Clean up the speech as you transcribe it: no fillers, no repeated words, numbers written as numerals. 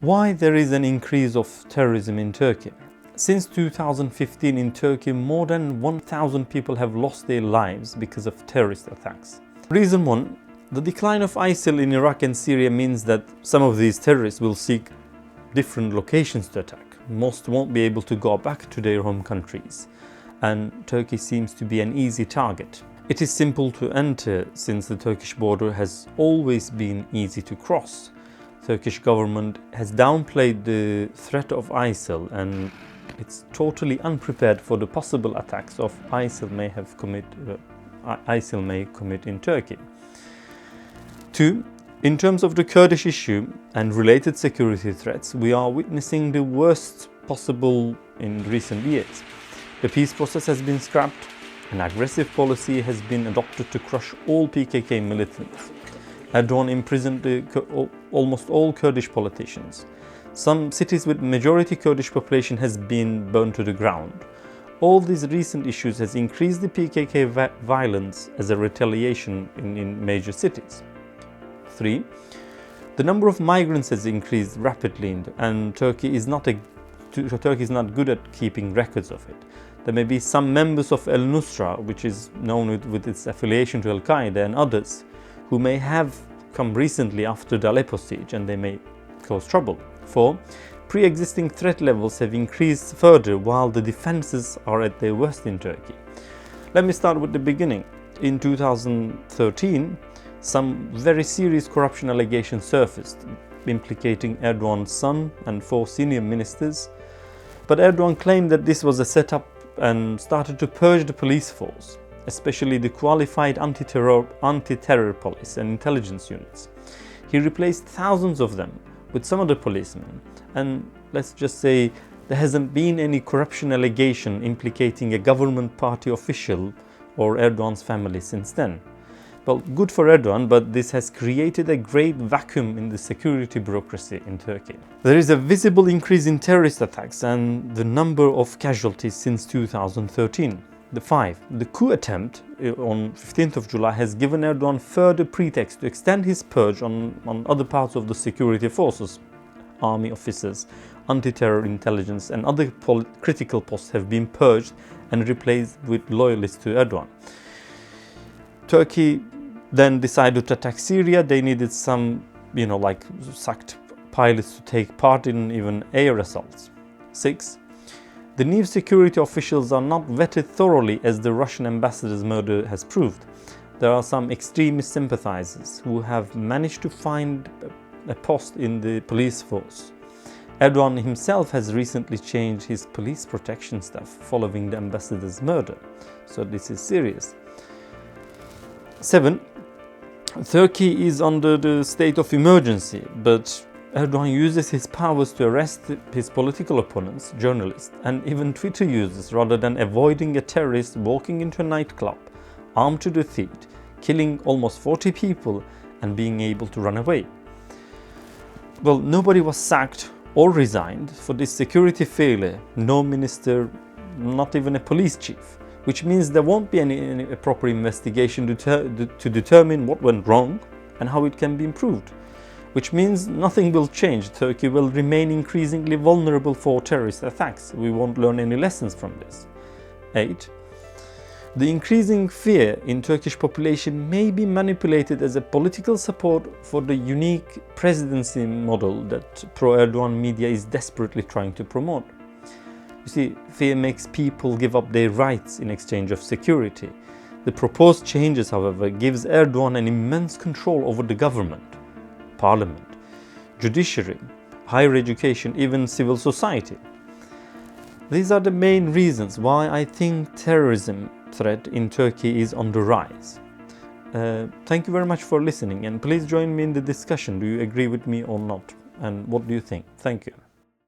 Why there is an increase of terrorism in Turkey? Since 2015 in Turkey, more than 1,000 people have lost their lives because of terrorist attacks. Reason 1. The decline of ISIL in Iraq and Syria means that some of these terrorists will seek different locations to attack. Most won't be able to go back to their home countries, and Turkey seems to be an easy target. It is simple to enter since the Turkish border has always been easy to cross. Turkish government has downplayed the threat of ISIL, and it's totally unprepared for the possible attacks of ISIL may commit in Turkey. 2. In terms of the Kurdish issue and related security threats, we are witnessing the worst possible in recent years. The peace process has been scrapped. An aggressive policy has been adopted to crush all PKK militants. Erdogan imprisoned almost all Kurdish politicians. Some cities with majority Kurdish population has been burned to the ground. All these recent issues has increased the PKK violence as a retaliation in major cities. 3. The number of migrants has increased rapidly, and Turkey is not good at keeping records of it. There may be some members of al-Nusra, which is known with its affiliation to Al-Qaeda, and others who may have come recently after the Aleppo siege, and they may cause trouble. 4. Pre-existing threat levels have increased further while the defenses are at their worst in Turkey. Let me start with the beginning. In 2013, some very serious corruption allegations surfaced, implicating Erdogan's son and 4 senior ministers. But Erdogan claimed that this was a setup and started to purge the police force, especially the qualified anti-terror police and intelligence units. He replaced thousands of them with some other policemen, and let's just say there hasn't been any corruption allegation implicating a government party official or Erdogan's family since then. Well, good for Erdogan, but this has created a great vacuum in the security bureaucracy in Turkey. There is a visible increase in terrorist attacks and the number of casualties since 2013. 5. The coup attempt on 15th of July has given Erdogan further pretext to extend his purge on other parts of the security forces. Army officers, anti-terror intelligence and other critical posts have been purged and replaced with loyalists to Erdogan. Turkey then decided to attack Syria. They needed some, sacked pilots to take part in even air assaults. 6. The new security officials are not vetted thoroughly, as the Russian ambassador's murder has proved. There are some extremist sympathizers who have managed to find a post in the police force. Erdogan himself has recently changed his police protection staff following the ambassador's murder. So this is serious. 7. Turkey is under the state of emergency, but Erdogan uses his powers to arrest his political opponents, journalists, and even Twitter users rather than avoiding a terrorist walking into a nightclub, armed to the teeth, killing almost 40 people and being able to run away. Well, nobody was sacked or resigned for this security failure. No minister, not even a police chief, which means there won't be any proper investigation to determine what went wrong and how it can be improved. Which means nothing will change. Turkey will remain increasingly vulnerable for terrorist attacks. We won't learn any lessons from this. 8. The increasing fear in Turkish population may be manipulated as a political support for the unique presidency model that pro-Erdogan media is desperately trying to promote. You see, fear makes people give up their rights in exchange of security. The proposed changes, however, gives Erdogan an immense control over the government, parliament, judiciary, higher education, even civil society. These are the main reasons why I think terrorism threat in Turkey is on the rise. Thank you very much for listening, and please join me in the discussion. Do you agree with me or not? And what do you think? Thank you.